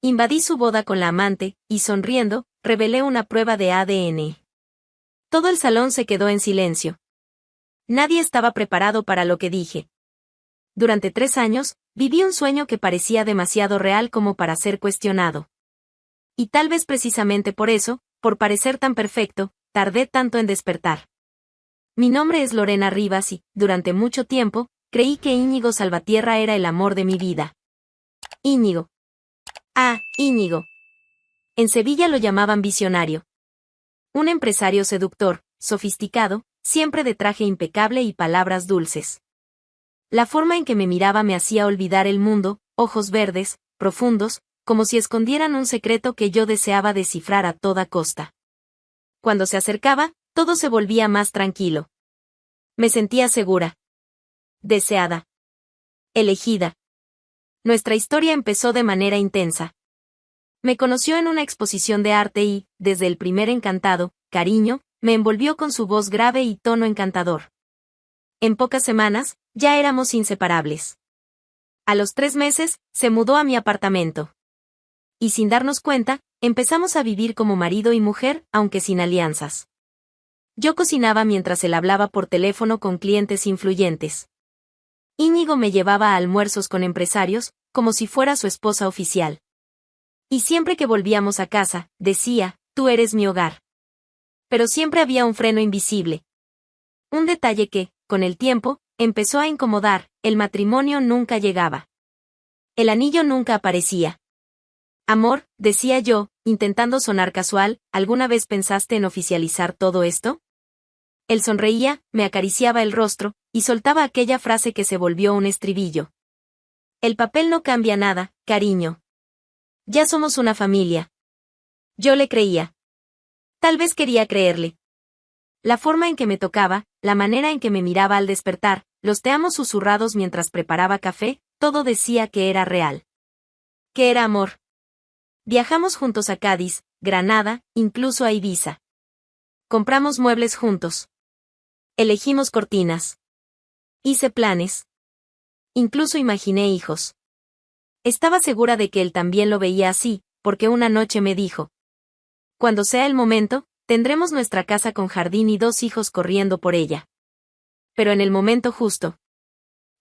Invadí su boda con la amante, y sonriendo, revelé una prueba de ADN. Todo el salón se quedó en silencio. Nadie estaba preparado para lo que dije. Durante 3 años, viví un sueño que parecía demasiado real como para ser cuestionado. Y tal vez precisamente por eso, por parecer tan perfecto, tardé tanto en despertar. Mi nombre es Lorena Rivas y, durante mucho tiempo, creí que Íñigo Salvatierra era el amor de mi vida. Íñigo. Ah, Íñigo. En Sevilla lo llamaban visionario. Un empresario seductor, sofisticado, siempre de traje impecable y palabras dulces. La forma en que me miraba me hacía olvidar el mundo, ojos verdes, profundos, como si escondieran un secreto que yo deseaba descifrar a toda costa. Cuando se acercaba, todo se volvía más tranquilo. Me sentía segura. Deseada. Elegida. Nuestra historia empezó de manera intensa. Me conoció en una exposición de arte y, desde el primer encantado, cariño, me envolvió con su voz grave y tono encantador. En pocas semanas, ya éramos inseparables. A los 3 meses, se mudó a mi apartamento. Y sin darnos cuenta, empezamos a vivir como marido y mujer, aunque sin alianzas. Yo cocinaba mientras él hablaba por teléfono con clientes influyentes. Íñigo me llevaba a almuerzos con empresarios, como si fuera su esposa oficial. Y siempre que volvíamos a casa, decía, tú eres mi hogar. Pero siempre había un freno invisible. Un detalle que, con el tiempo, empezó a incomodar, el matrimonio nunca llegaba. El anillo nunca aparecía. Amor, decía yo, intentando sonar casual, ¿alguna vez pensaste en oficializar todo esto? Él sonreía, me acariciaba el rostro, y soltaba aquella frase que se volvió un estribillo. El papel no cambia nada, cariño. Ya somos una familia. Yo le creía. Tal vez quería creerle. La forma en que me tocaba, la manera en que me miraba al despertar, los te amo susurrados mientras preparaba café, todo decía que era real. Que era amor. Viajamos juntos a Cádiz, Granada, incluso a Ibiza. Compramos muebles juntos. Elegimos cortinas. Hice planes. Incluso imaginé hijos. Estaba segura de que él también lo veía así, porque una noche me dijo: cuando sea el momento, tendremos nuestra casa con jardín y 2 hijos corriendo por ella. Pero en el momento justo.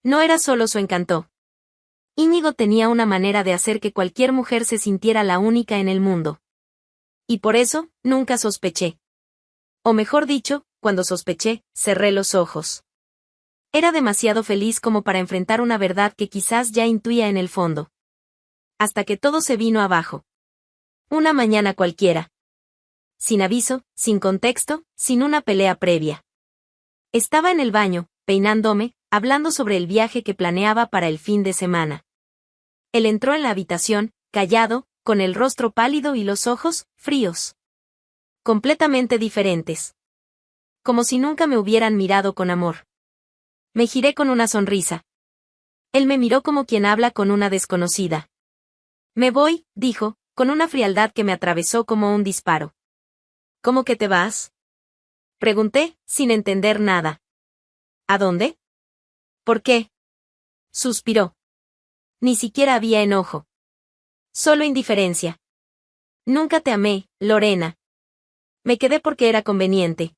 No era solo su encanto. Íñigo tenía una manera de hacer que cualquier mujer se sintiera la única en el mundo. Y por eso, nunca sospeché. O mejor dicho, cuando sospeché, cerré los ojos. Era demasiado feliz como para enfrentar una verdad que quizás ya intuía en el fondo. Hasta que todo se vino abajo. Una mañana cualquiera. Sin aviso, sin contexto, sin una pelea previa. Estaba en el baño, peinándome, hablando sobre el viaje que planeaba para el fin de semana. Él entró en la habitación, callado, con el rostro pálido y los ojos, fríos. Completamente diferentes. Como si nunca me hubieran mirado con amor. Me giré con una sonrisa. Él me miró como quien habla con una desconocida. Me voy, dijo, con una frialdad que me atravesó como un disparo. ¿Cómo que te vas? Pregunté, sin entender nada. ¿A dónde? ¿Por qué? Suspiró. Ni siquiera había enojo. Solo indiferencia. Nunca te amé, Lorena. Me quedé porque era conveniente.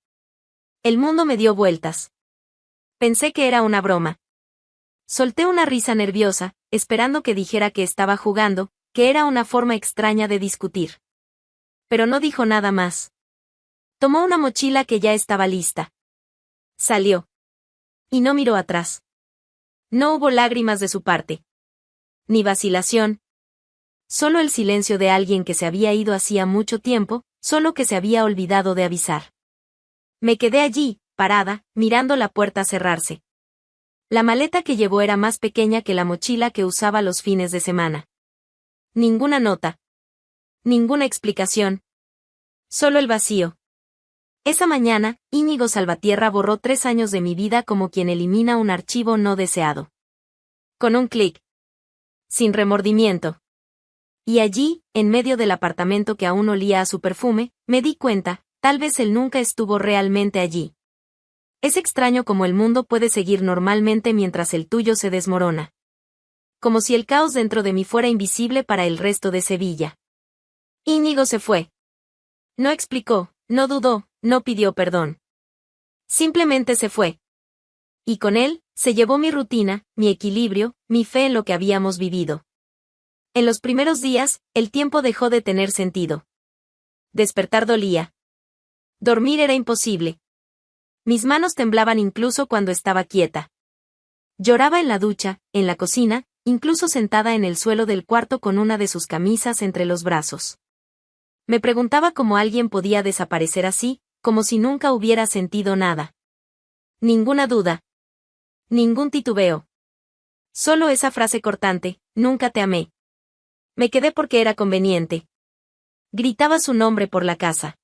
El mundo me dio vueltas. Pensé que era una broma. Solté una risa nerviosa, esperando que dijera que estaba jugando, que era una forma extraña de discutir. Pero no dijo nada más. Tomó una mochila que ya estaba lista. Salió. Y no miró atrás. No hubo lágrimas de su parte. Ni vacilación. Solo el silencio de alguien que se había ido hacía mucho tiempo, solo que se había olvidado de avisar. Me quedé allí, parada, mirando la puerta cerrarse. La maleta que llevó era más pequeña que la mochila que usaba los fines de semana. Ninguna nota. Ninguna explicación. Solo el vacío. Esa mañana, Íñigo Salvatierra borró 3 años de mi vida como quien elimina un archivo no deseado. Con un clic. Sin remordimiento. Y allí, en medio del apartamento que aún olía a su perfume, me di cuenta, tal vez él nunca estuvo realmente allí. Es extraño cómo el mundo puede seguir normalmente mientras el tuyo se desmorona. como si el caos dentro de mí fuera invisible para el resto de Sevilla. Íñigo se fue. No explicó, no dudó, no pidió perdón. Simplemente se fue. Y con él, se llevó mi rutina, mi equilibrio, mi fe en lo que habíamos vivido. En los primeros días, el tiempo dejó de tener sentido. Despertar dolía. Dormir era imposible. Mis manos temblaban incluso cuando estaba quieta. Lloraba en la ducha, en la cocina, incluso sentada en el suelo del cuarto con una de sus camisas entre los brazos. Me preguntaba cómo alguien podía desaparecer así, como si nunca hubiera sentido nada. Ninguna duda. Ningún titubeo. Solo esa frase cortante, nunca te amé. Me quedé porque era conveniente. Gritaba su nombre por la casa.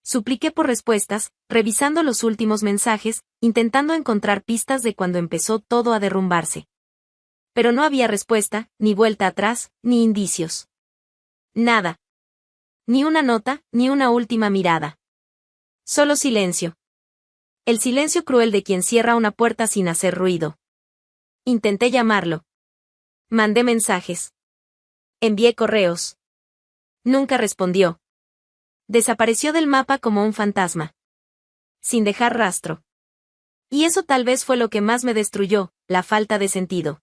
Supliqué por respuestas, revisando los últimos mensajes, intentando encontrar pistas de cuando empezó todo a derrumbarse. Pero no había respuesta, ni vuelta atrás, ni indicios. Nada. Ni una nota, ni una última mirada. Solo silencio. El silencio cruel de quien cierra una puerta sin hacer ruido. Intenté llamarlo. Mandé mensajes. Envié correos. Nunca respondió. Desapareció del mapa como un fantasma. Sin dejar rastro. Y eso tal vez fue lo que más me destruyó, la falta de sentido.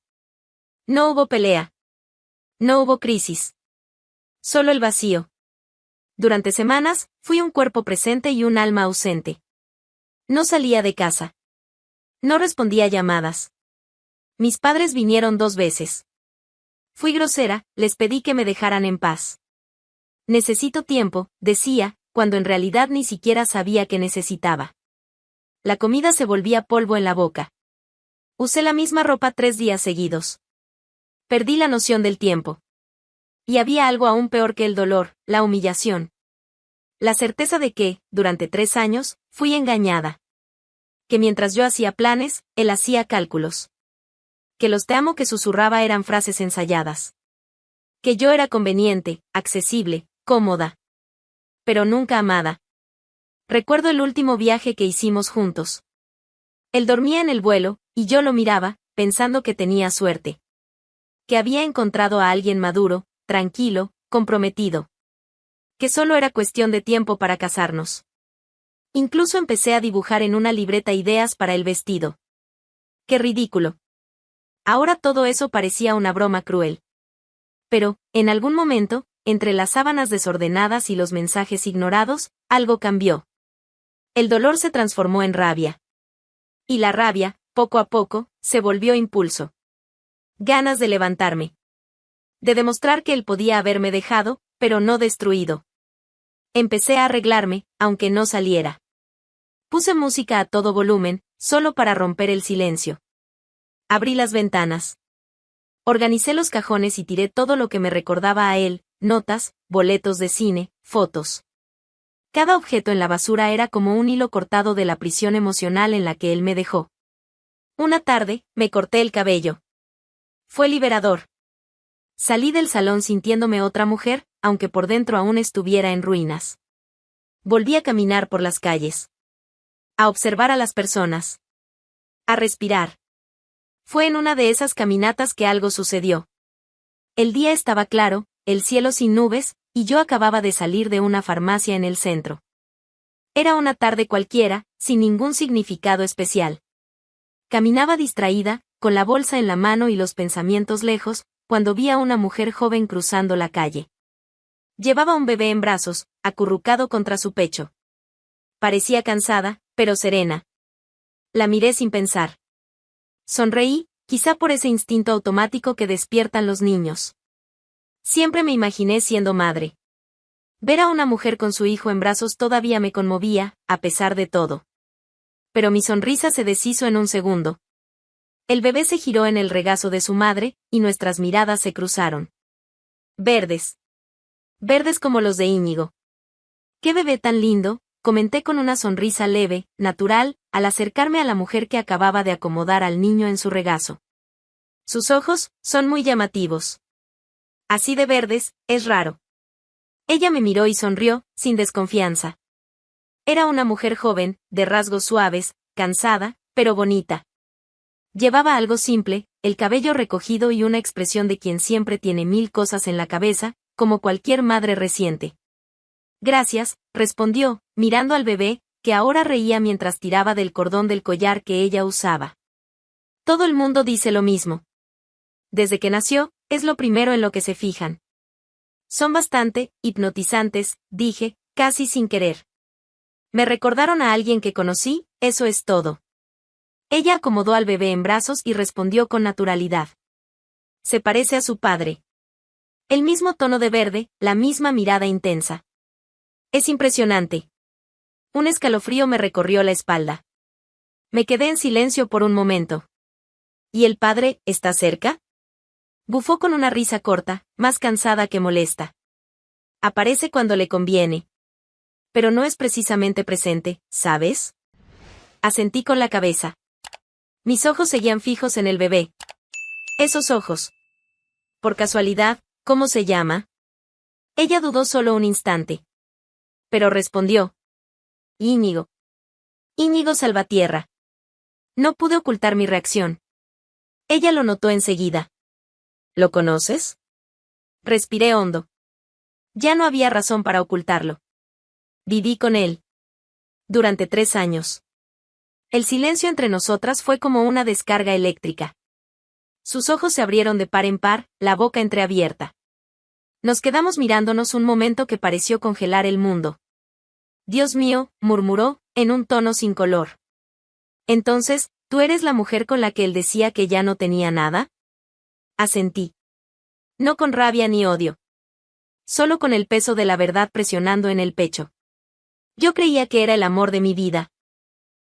No hubo pelea. No hubo crisis. Solo el vacío. Durante semanas, fui un cuerpo presente y un alma ausente. No salía de casa. No respondía a llamadas. Mis padres vinieron 2 veces. Fui grosera, les pedí que me dejaran en paz. Necesito tiempo, decía, cuando en realidad ni siquiera sabía que necesitaba. La comida se volvía polvo en la boca. Usé la misma ropa 3 días seguidos. Perdí la noción del tiempo. Y había algo aún peor que el dolor, la humillación. La certeza de que, durante 3 años, fui engañada. Que mientras yo hacía planes, él hacía cálculos. Que los te amo que susurraba eran frases ensayadas. Que yo era conveniente, accesible, cómoda. Pero nunca amada. Recuerdo el último viaje que hicimos juntos. Él dormía en el vuelo, y yo lo miraba, pensando que tenía suerte. Que había encontrado a alguien maduro, tranquilo, comprometido. Que solo era cuestión de tiempo para casarnos. Incluso empecé a dibujar en una libreta ideas para el vestido. ¡Qué ridículo! Ahora todo eso parecía una broma cruel. Pero, en algún momento, entre las sábanas desordenadas y los mensajes ignorados, algo cambió. El dolor se transformó en rabia. Y la rabia, poco a poco, se volvió impulso. Ganas de levantarme. De demostrar que él podía haberme dejado, pero no destruido. Empecé a arreglarme, aunque no saliera. Puse música a todo volumen, solo para romper el silencio. Abrí las ventanas. Organicé los cajones y tiré todo lo que me recordaba a él, notas, boletos de cine, fotos. Cada objeto en la basura era como un hilo cortado de la prisión emocional en la que él me dejó. Una tarde, me corté el cabello. Fue liberador. Salí del salón sintiéndome otra mujer, aunque por dentro aún estuviera en ruinas. Volví a caminar por las calles. A observar a las personas. A respirar. Fue en una de esas caminatas que algo sucedió. El día estaba claro, el cielo sin nubes, y yo acababa de salir de una farmacia en el centro. Era una tarde cualquiera, sin ningún significado especial. Caminaba distraída, con la bolsa en la mano y los pensamientos lejos, cuando vi a una mujer joven cruzando la calle. Llevaba un bebé en brazos, acurrucado contra su pecho. Parecía cansada, pero serena. La miré sin pensar. Sonreí, quizá por ese instinto automático que despiertan los niños. Siempre me imaginé siendo madre. Ver a una mujer con su hijo en brazos todavía me conmovía, a pesar de todo. Pero mi sonrisa se deshizo en un segundo. El bebé se giró en el regazo de su madre, y nuestras miradas se cruzaron. Verdes. Verdes como los de Íñigo. ¡Qué bebé tan lindo!, comenté con una sonrisa leve, natural, al acercarme a la mujer que acababa de acomodar al niño en su regazo. Sus ojos son muy llamativos. Así de verdes, es raro. Ella me miró y sonrió, sin desconfianza. Era una mujer joven, de rasgos suaves, cansada, pero bonita. Llevaba algo simple, el cabello recogido y una expresión de quien siempre tiene 1000 cosas en la cabeza, como cualquier madre reciente. Gracias, respondió, mirando al bebé, que ahora reía mientras tiraba del cordón del collar que ella usaba. Todo el mundo dice lo mismo. Desde que nació, es lo primero en lo que se fijan. Son bastante hipnotizantes, dije, casi sin querer. Me recordaron a alguien que conocí, eso es todo. Ella acomodó al bebé en brazos y respondió con naturalidad. Se parece a su padre. El mismo tono de verde, la misma mirada intensa. Es impresionante. Un escalofrío me recorrió la espalda. Me quedé en silencio por un momento. ¿Y el padre, está cerca? Bufó con una risa corta, más cansada que molesta. Aparece cuando le conviene. Pero no es precisamente presente, ¿sabes? Asentí con la cabeza. Mis ojos seguían fijos en el bebé. Esos ojos. Por casualidad, ¿cómo se llama? Ella dudó solo un instante. Pero respondió. Íñigo. Íñigo Salvatierra. No pude ocultar mi reacción. Ella lo notó enseguida. ¿Lo conoces? Respiré hondo. Ya no había razón para ocultarlo. Viví con él. Durante 3 años. El silencio entre nosotras fue como una descarga eléctrica. Sus ojos se abrieron de par en par, la boca entreabierta. Nos quedamos mirándonos un momento que pareció congelar el mundo. Dios mío, murmuró, en un tono sin color. Entonces, ¿tú eres la mujer con la que él decía que ya no tenía nada? Asentí. No con rabia ni odio. Solo con el peso de la verdad presionando en el pecho. Yo creía que era el amor de mi vida.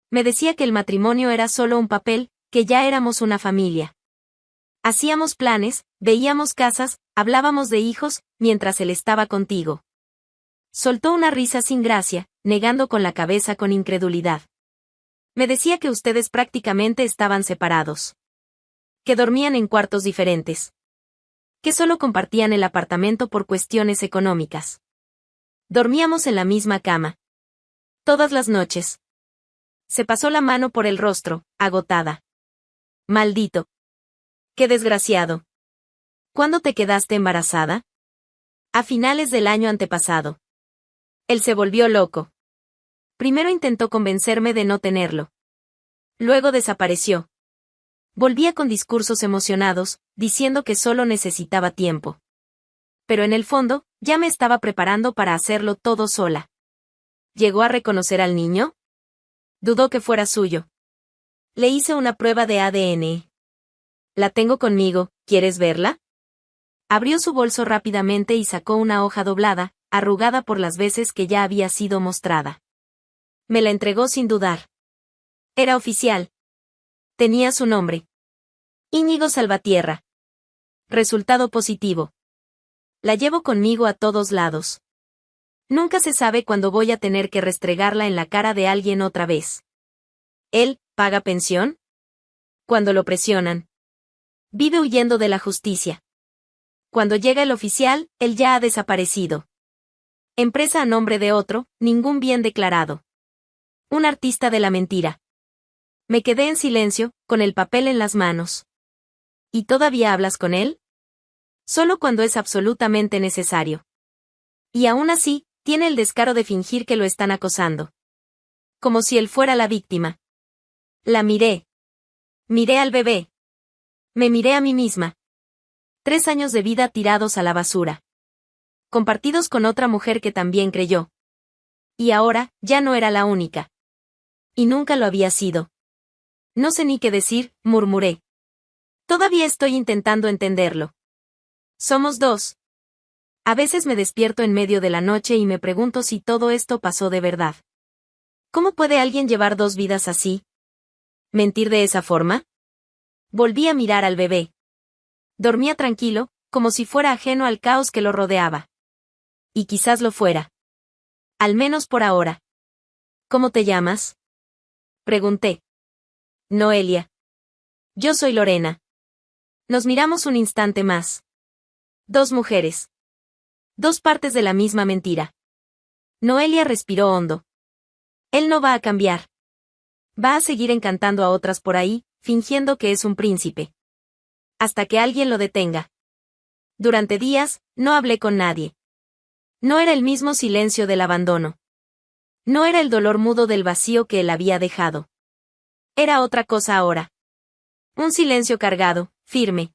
Me decía que el matrimonio era solo un papel, que ya éramos una familia. Hacíamos planes, veíamos casas, hablábamos de hijos, mientras él estaba contigo. Soltó una risa sin gracia, negando con la cabeza con incredulidad. Me decía que ustedes prácticamente estaban separados. Que dormían en cuartos diferentes. Que solo compartían el apartamento por cuestiones económicas. Dormíamos en la misma cama. Todas las noches. Se pasó la mano por el rostro, agotada. Maldito. Qué desgraciado. ¿Cuándo te quedaste embarazada? A finales del año antepasado. Él se volvió loco. Primero intentó convencerme de no tenerlo. Luego desapareció. Volvía con discursos emocionados, diciendo que solo necesitaba tiempo. Pero en el fondo, ya me estaba preparando para hacerlo todo sola. ¿Llegó a reconocer al niño? Dudó que fuera suyo. Le hice una prueba de ADN. La tengo conmigo, ¿quieres verla? Abrió su bolso rápidamente y sacó una hoja doblada, arrugada por las veces que ya había sido mostrada. Me la entregó sin dudar. Era oficial. Tenía su nombre. Íñigo Salvatierra. Resultado positivo. La llevo conmigo a todos lados. Nunca se sabe cuándo voy a tener que restregarla en la cara de alguien otra vez. ¿Él paga pensión? Cuando lo presionan. Vive huyendo de la justicia. Cuando llega el oficial, él ya ha desaparecido. Empresa a nombre de otro, ningún bien declarado. Un artista de la mentira. Me quedé en silencio, con el papel en las manos. ¿Y todavía hablas con él? Solo cuando es absolutamente necesario. Y aún así, tiene el descaro de fingir que lo están acosando. Como si él fuera la víctima. La miré. Miré al bebé. Me miré a mí misma. 3 años de vida tirados a la basura. Compartidos con otra mujer que también creyó. Y ahora, ya no era la única. Y nunca lo había sido. No sé ni qué decir, murmuré. Todavía estoy intentando entenderlo. Somos 2. A veces me despierto en medio de la noche y me pregunto si todo esto pasó de verdad. ¿Cómo puede alguien llevar 2 vidas así? ¿Mentir de esa forma? Volví a mirar al bebé. Dormía tranquilo, como si fuera ajeno al caos que lo rodeaba. Y quizás lo fuera. Al menos por ahora. ¿Cómo te llamas? Pregunté. Noelia. Yo soy Lorena. Nos miramos un instante más. 2 mujeres. 2 partes de la misma mentira. Noelia respiró hondo. Él no va a cambiar. Va a seguir encantando a otras por ahí, fingiendo que es un príncipe. Hasta que alguien lo detenga. Durante días, no hablé con nadie. No era el mismo silencio del abandono. No era el dolor mudo del vacío que él había dejado. Era otra cosa ahora. Un silencio cargado, firme.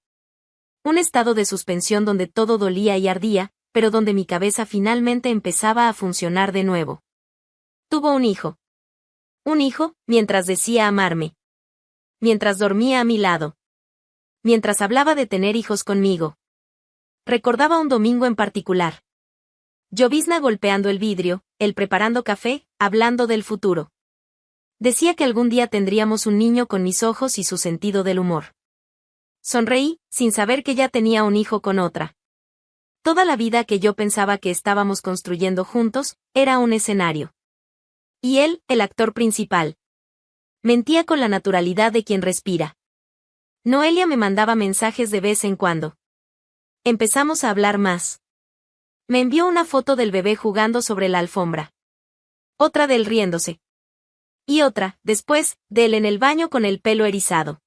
Un estado de suspensión donde todo dolía y ardía, pero donde mi cabeza finalmente empezaba a funcionar de nuevo. Tuvo un hijo. Un hijo, mientras decía amarme. Mientras dormía a mi lado. Mientras hablaba de tener hijos conmigo. Recordaba un domingo en particular. Llovizna golpeando el vidrio, él preparando café, hablando del futuro. Decía que algún día tendríamos un niño con mis ojos y su sentido del humor. Sonreí, sin saber que ya tenía un hijo con otra. Toda la vida que yo pensaba que estábamos construyendo juntos, era un escenario. Y él, el actor principal. Mentía con la naturalidad de quien respira. Noelia me mandaba mensajes de vez en cuando. Empezamos a hablar más. Me envió una foto del bebé jugando sobre la alfombra. Otra de él riéndose. Y otra, después, de él en el baño con el pelo erizado.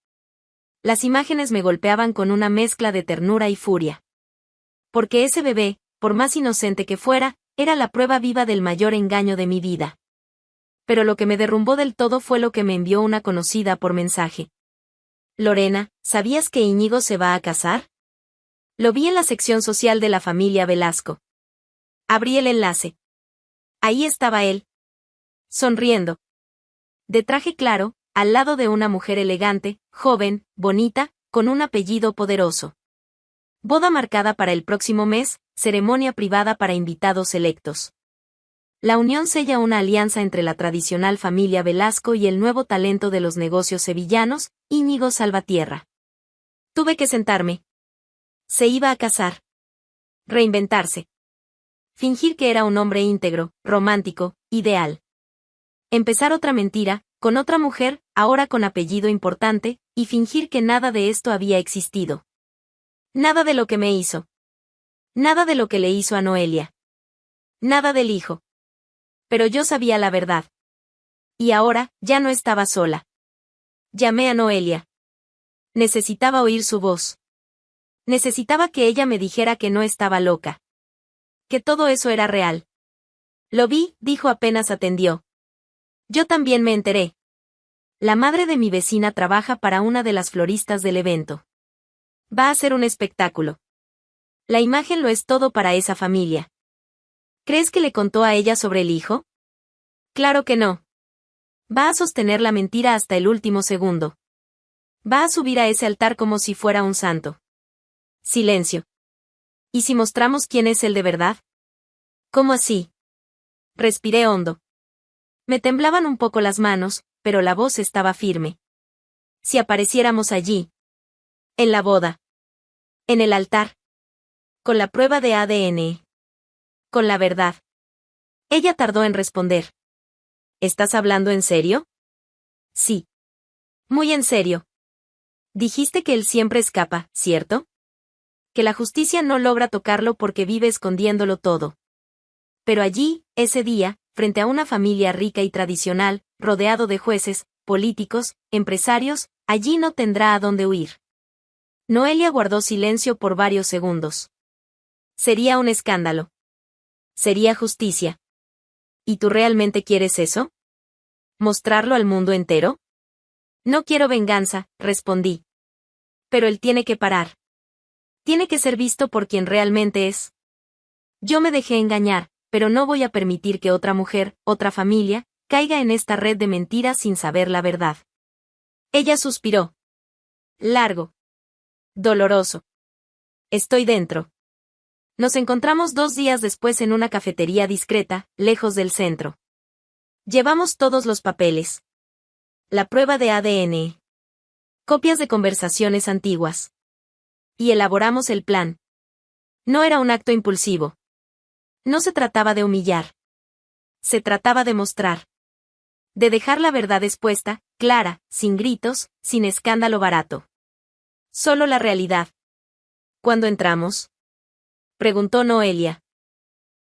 Las imágenes me golpeaban con una mezcla de ternura y furia. Porque ese bebé, por más inocente que fuera, era la prueba viva del mayor engaño de mi vida. Pero lo que me derrumbó del todo fue lo que me envió una conocida por mensaje. Lorena, ¿sabías que Íñigo se va a casar? Lo vi en la sección social de la familia Velasco. Abrí el enlace. Ahí estaba él. Sonriendo. De traje claro, al lado de una mujer elegante, joven, bonita, con un apellido poderoso. Boda marcada para el próximo mes, ceremonia privada para invitados selectos. La unión sella una alianza entre la tradicional familia Velasco y el nuevo talento de los negocios sevillanos, Íñigo Salvatierra. Tuve que sentarme. Se iba a casar. Reinventarse. Fingir que era un hombre íntegro, romántico, ideal. Empezar otra mentira, con otra mujer, ahora con apellido importante, y fingir que nada de esto había existido. Nada de lo que me hizo. Nada de lo que le hizo a Noelia. Nada del hijo. Pero yo sabía la verdad. Y ahora, ya no estaba sola. Llamé a Noelia. Necesitaba oír su voz. Necesitaba que ella me dijera que no estaba loca. Que todo eso era real. Lo vi, dijo apenas atendió. Yo también me enteré. La madre de mi vecina trabaja para una de las floristas del evento. Va a ser un espectáculo. La imagen lo es todo para esa familia. ¿Crees que le contó a ella sobre el hijo? Claro que no. Va a sostener la mentira hasta el último segundo. Va a subir a ese altar como si fuera un santo. Silencio. ¿Y si mostramos quién es él de verdad? ¿Cómo así? Respiré hondo. Me temblaban un poco las manos, pero la voz estaba firme. Si apareciéramos allí. En la boda. En el altar. Con la prueba de ADN. Con la verdad. Ella tardó en responder. ¿Estás hablando en serio? Sí. Muy en serio. Dijiste que él siempre escapa, ¿cierto? Que la justicia no logra tocarlo porque vive escondiéndolo todo. Pero allí, ese día, frente a una familia rica y tradicional, rodeado de jueces, políticos, empresarios, allí no tendrá a dónde huir. Noelia guardó silencio por varios segundos. Sería un escándalo. Sería justicia. ¿Y tú realmente quieres eso? ¿Mostrarlo al mundo entero? No quiero venganza, respondí. Pero él tiene que parar. Tiene que ser visto por quien realmente es. Yo me dejé engañar, pero no voy a permitir que otra mujer, otra familia, caiga en esta red de mentiras sin saber la verdad. Ella suspiró. Largo. Doloroso. Estoy dentro. Nos encontramos 2 días después en una cafetería discreta, lejos del centro. Llevamos todos los papeles. La prueba de ADN. Copias de conversaciones antiguas. Y elaboramos el plan. No era un acto impulsivo. No se trataba de humillar. Se trataba de mostrar. De dejar la verdad expuesta, clara, sin gritos, sin escándalo barato. Solo la realidad. ¿Cuándo entramos? Preguntó Noelia.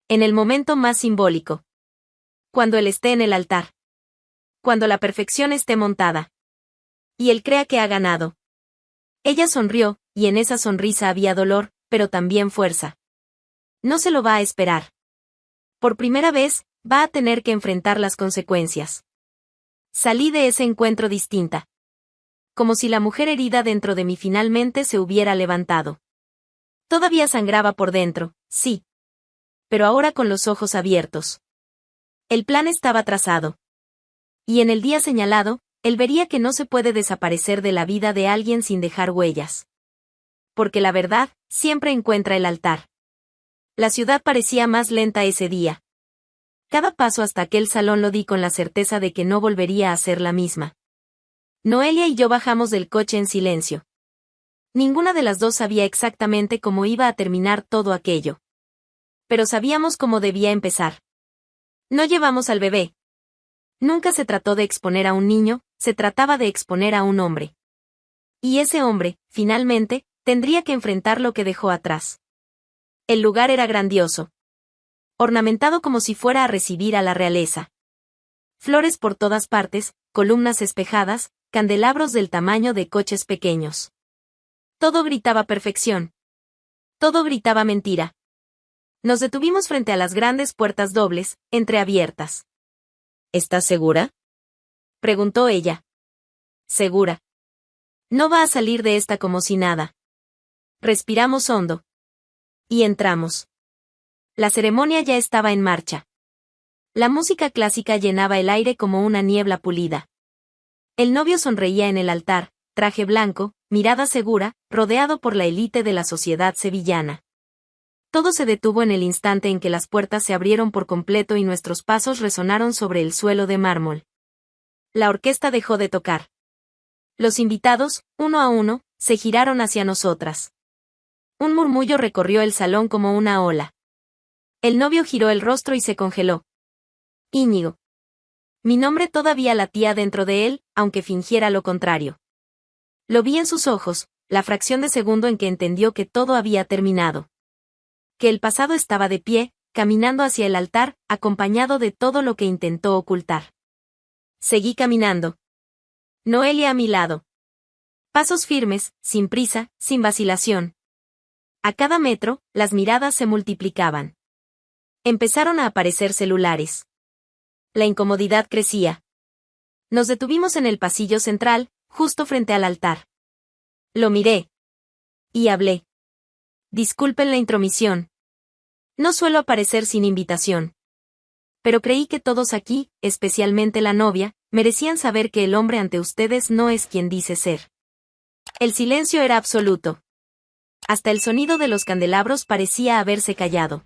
En el momento más simbólico. Cuando él esté en el altar. Cuando la perfección esté montada. Y él crea que ha ganado. Ella sonrió, y en esa sonrisa había dolor, pero también fuerza. No se lo va a esperar. Por primera vez, va a tener que enfrentar las consecuencias. Salí de ese encuentro distinta. Como si la mujer herida dentro de mí finalmente se hubiera levantado. Todavía sangraba por dentro, sí. Pero ahora con los ojos abiertos. El plan estaba trazado. Y en el día señalado, él vería que no se puede desaparecer de la vida de alguien sin dejar huellas. Porque la verdad, siempre encuentra el altar. La ciudad parecía más lenta ese día. Cada paso hasta aquel salón lo di con la certeza de que no volvería a ser la misma. Noelia y yo bajamos del coche en silencio. Ninguna de las dos sabía exactamente cómo iba a terminar todo aquello. Pero sabíamos cómo debía empezar. No llevamos al bebé. Nunca se trató de exponer a un niño, se trataba de exponer a un hombre. Y ese hombre, finalmente, tendría que enfrentar lo que dejó atrás. El lugar era grandioso. Ornamentado como si fuera a recibir a la realeza. Flores por todas partes, columnas espejadas, candelabros del tamaño de coches pequeños. Todo gritaba perfección. Todo gritaba mentira. Nos detuvimos frente a las grandes puertas dobles, entreabiertas. ¿Estás segura?, preguntó ella. Segura. No va a salir de esta como si nada. Respiramos hondo. Y entramos. La ceremonia ya estaba en marcha. La música clásica llenaba el aire como una niebla pulida. El novio sonreía en el altar, traje blanco, mirada segura, rodeado por la élite de la sociedad sevillana. Todo se detuvo en el instante en que las puertas se abrieron por completo y nuestros pasos resonaron sobre el suelo de mármol. La orquesta dejó de tocar. Los invitados, uno a uno, se giraron hacia nosotras. Un murmullo recorrió el salón como una ola. El novio giró el rostro y se congeló. Íñigo. Mi nombre todavía latía dentro de él, aunque fingiera lo contrario. Lo vi en sus ojos, la fracción de segundo en que entendió que todo había terminado. Que el pasado estaba de pie, caminando hacia el altar, acompañado de todo lo que intentó ocultar. Seguí caminando. Noelia a mi lado. Pasos firmes, sin prisa, sin vacilación. A cada metro, las miradas se multiplicaban. Empezaron a aparecer celulares. La incomodidad crecía. Nos detuvimos en el pasillo central, justo frente al altar. Lo miré. Y hablé. Disculpen la intromisión. No suelo aparecer sin invitación. Pero creí que todos aquí, especialmente la novia, merecían saber que el hombre ante ustedes no es quien dice ser. El silencio era absoluto. Hasta el sonido de los candelabros parecía haberse callado.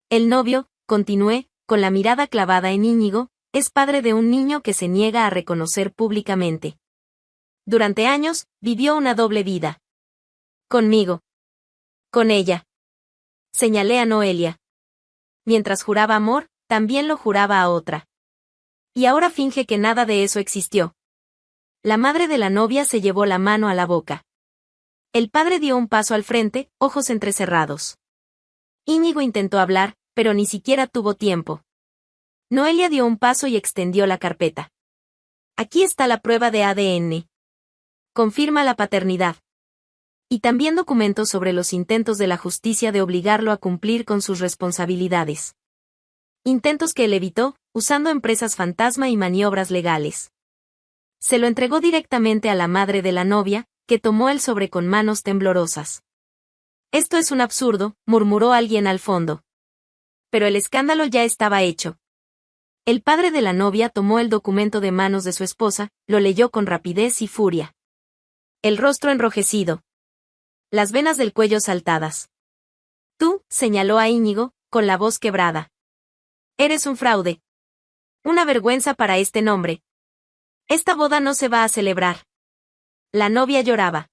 El novio, continué, con la mirada clavada en Íñigo, es padre de un niño que se niega a reconocer públicamente. Durante años, vivió una doble vida. Conmigo. Con ella. Señalé a Noelia. Mientras juraba amor, también lo juraba a otra. Y ahora finge que nada de eso existió. La madre de la novia se llevó la mano a la boca. El padre dio un paso al frente, ojos entrecerrados. Íñigo intentó hablar, pero ni siquiera tuvo tiempo. Noelia dio un paso y extendió la carpeta. Aquí está la prueba de ADN. Confirma la paternidad. Y también documentos sobre los intentos de la justicia de obligarlo a cumplir con sus responsabilidades. Intentos que él evitó, usando empresas fantasma y maniobras legales. Se lo entregó directamente a la madre de la novia, que tomó el sobre con manos temblorosas. Esto es un absurdo, murmuró alguien al fondo. Pero el escándalo ya estaba hecho. El padre de la novia tomó el documento de manos de su esposa, lo leyó con rapidez y furia. El rostro enrojecido. Las venas del cuello saltadas. Tú, señaló a Íñigo, con la voz quebrada. Eres un fraude. Una vergüenza para este nombre. Esta boda no se va a celebrar. La novia lloraba.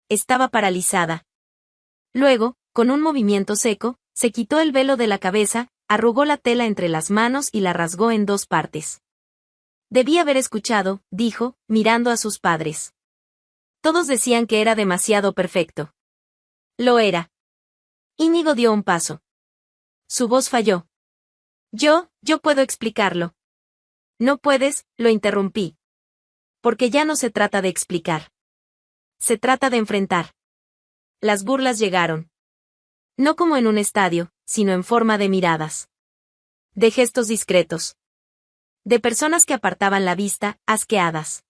Estaba paralizada. Luego, con un movimiento seco, se quitó el velo de la cabeza, arrugó la tela entre las manos y la rasgó en dos partes. Debí haber escuchado, dijo, mirando a sus padres. Todos decían que era demasiado perfecto. Lo era. Íñigo dio un paso. Su voz falló. Yo puedo explicarlo. No puedes, lo interrumpí. Porque ya no se trata de explicar. Se trata de enfrentar. Las burlas llegaron. No como en un estadio, sino en forma de miradas. De gestos discretos. De personas que apartaban la vista, asqueadas.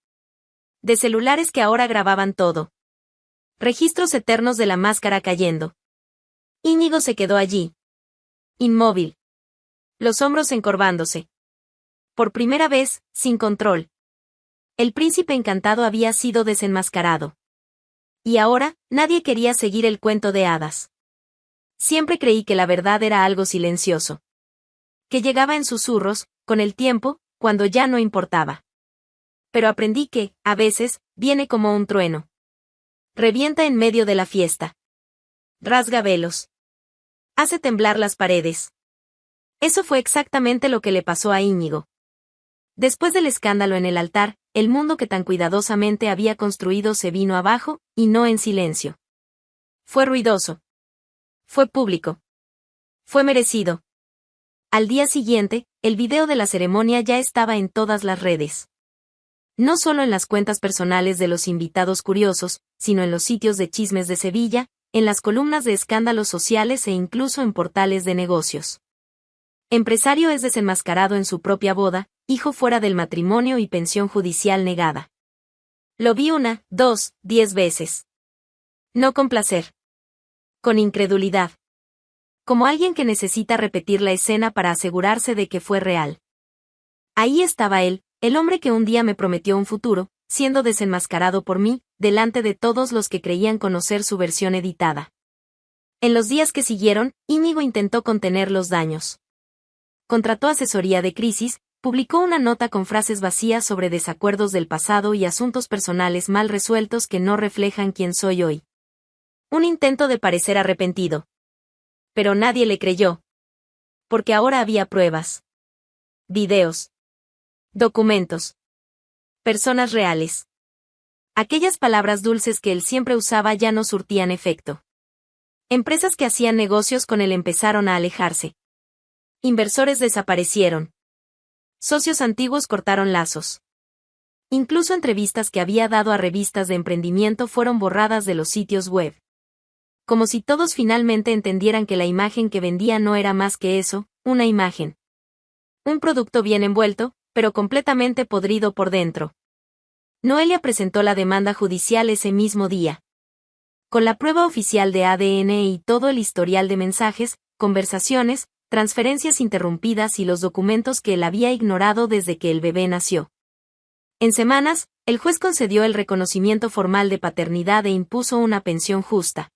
De celulares que ahora grababan todo. Registros eternos de la máscara cayendo. Íñigo se quedó allí. Inmóvil. Los hombros encorvándose. Por primera vez, sin control. El príncipe encantado había sido desenmascarado. Y ahora, nadie quería seguir el cuento de hadas. Siempre creí que la verdad era algo silencioso. Que llegaba en susurros, con el tiempo, cuando ya no importaba. Pero aprendí que, a veces, viene como un trueno. Revienta en medio de la fiesta. Rasga velos. Hace temblar las paredes. Eso fue exactamente lo que le pasó a Íñigo. Después del escándalo en el altar, el mundo que tan cuidadosamente había construido se vino abajo, y no en silencio. Fue ruidoso. Fue público. Fue merecido. Al día siguiente, el video de la ceremonia ya estaba en todas las redes. No solo en las cuentas personales de los invitados curiosos, sino en los sitios de chismes de Sevilla, en las columnas de escándalos sociales e incluso en portales de negocios. Empresario es desenmascarado en su propia boda, hijo fuera del matrimonio y pensión judicial negada. Lo vi 1, 2, 10 veces. No con placer. Con incredulidad. Como alguien que necesita repetir la escena para asegurarse de que fue real. Ahí estaba él, el hombre que un día me prometió un futuro, siendo desenmascarado por mí, delante de todos los que creían conocer su versión editada. En los días que siguieron, Íñigo intentó contener los daños. Contrató asesoría de crisis, publicó una nota con frases vacías sobre desacuerdos del pasado y asuntos personales mal resueltos que no reflejan quién soy hoy. Un intento de parecer arrepentido. Pero nadie le creyó. Porque ahora había pruebas. Videos. Documentos. Personas reales. Aquellas palabras dulces que él siempre usaba ya no surtían efecto. Empresas que hacían negocios con él empezaron a alejarse. Inversores desaparecieron. Socios antiguos cortaron lazos. Incluso entrevistas que había dado a revistas de emprendimiento fueron borradas de los sitios web. Como si todos finalmente entendieran que la imagen que vendía no era más que eso, una imagen. Un producto bien envuelto, pero completamente podrido por dentro. Noelia presentó la demanda judicial ese mismo día. Con la prueba oficial de ADN y todo el historial de mensajes, conversaciones, transferencias interrumpidas y los documentos que él había ignorado desde que el bebé nació. En semanas, el juez concedió el reconocimiento formal de paternidad e impuso una pensión justa.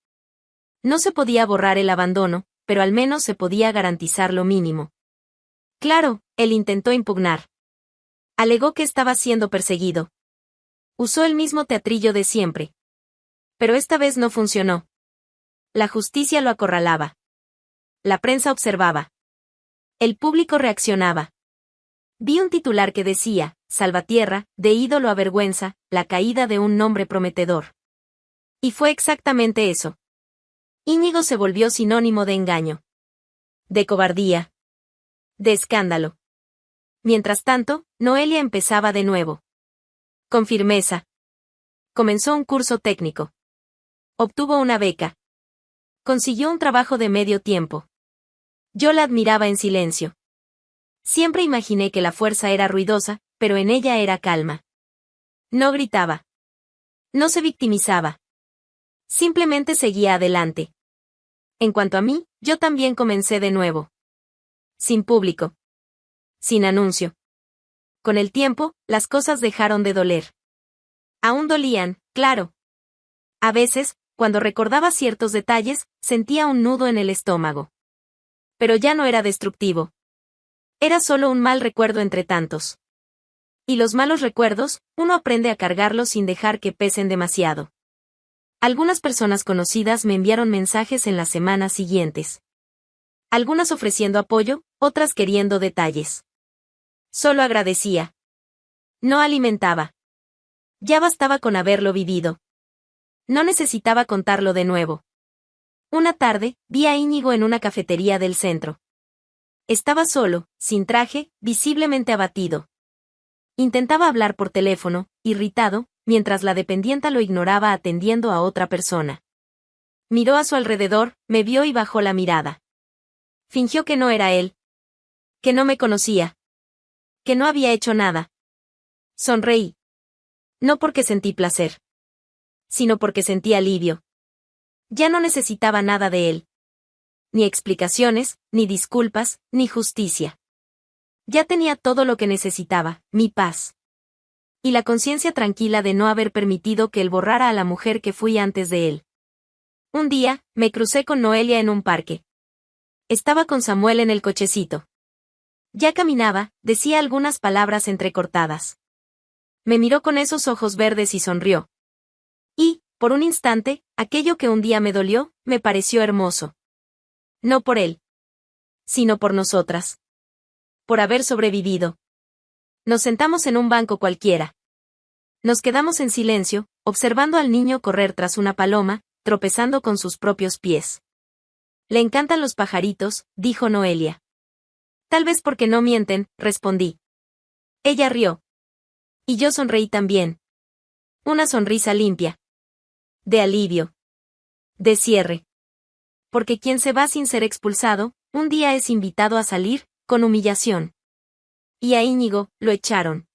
No se podía borrar el abandono, pero al menos se podía garantizar lo mínimo. Claro, él intentó impugnar. Alegó que estaba siendo perseguido. Usó el mismo teatrillo de siempre. Pero esta vez no funcionó. La justicia lo acorralaba. La prensa observaba. El público reaccionaba. Vi un titular que decía, Salvatierra, de ídolo a vergüenza, la caída de un nombre prometedor. Y fue exactamente eso. Íñigo se volvió sinónimo de engaño. De cobardía. De escándalo. Mientras tanto, Noelia empezaba de nuevo. Con firmeza. Comenzó un curso técnico. Obtuvo una beca. Consiguió un trabajo de medio tiempo. Yo la admiraba en silencio. Siempre imaginé que la fuerza era ruidosa, pero en ella era calma. No gritaba. No se victimizaba. Simplemente seguía adelante. En cuanto a mí, yo también comencé de nuevo. Sin público. Sin anuncio. Con el tiempo, las cosas dejaron de doler. Aún dolían, claro. A veces, cuando recordaba ciertos detalles, sentía un nudo en el estómago. Pero ya no era destructivo. Era solo un mal recuerdo entre tantos. Y los malos recuerdos, uno aprende a cargarlos sin dejar que pesen demasiado. Algunas personas conocidas me enviaron mensajes en las semanas siguientes. Algunas ofreciendo apoyo, otras queriendo detalles. Solo agradecía. No alimentaba. Ya bastaba con haberlo vivido. No necesitaba contarlo de nuevo. Una tarde, vi a Íñigo en una cafetería del centro. Estaba solo, sin traje, visiblemente abatido. Intentaba hablar por teléfono, irritado, mientras la dependienta lo ignoraba atendiendo a otra persona. Miró a su alrededor, me vio y bajó la mirada. Fingió que no era él. Que no me conocía. Que no había hecho nada. Sonreí. No porque sentí placer. Sino porque sentí alivio. Ya no necesitaba nada de él. Ni explicaciones, ni disculpas, ni justicia. Ya tenía todo lo que necesitaba, mi paz. Y la conciencia tranquila de no haber permitido que él borrara a la mujer que fui antes de él. Un día, me crucé con Noelia en un parque. Estaba con Samuel en el cochecito. Ya caminaba, decía algunas palabras entrecortadas. Me miró con esos ojos verdes y sonrió. Y, por un instante, aquello que un día me dolió, me pareció hermoso. No por él. Sino por nosotras. Por haber sobrevivido. Nos sentamos en un banco cualquiera. Nos quedamos en silencio, observando al niño correr tras una paloma, tropezando con sus propios pies. Le encantan los pajaritos, dijo Noelia. Tal vez porque no mienten, respondí. Ella rió. Y yo sonreí también. Una sonrisa limpia. De alivio. De cierre. Porque quien se va sin ser expulsado, un día es invitado a salir, con humillación. Y a Íñigo, lo echaron.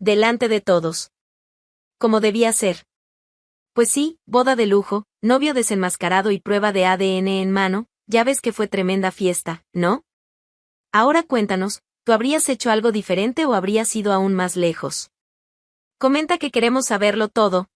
Delante de todos. Como debía ser. Pues sí, boda de lujo, novio desenmascarado y prueba de ADN en mano, ya ves que fue tremenda fiesta, ¿no? Ahora cuéntanos, ¿tú habrías hecho algo diferente o habrías ido aún más lejos? Comenta que queremos saberlo todo,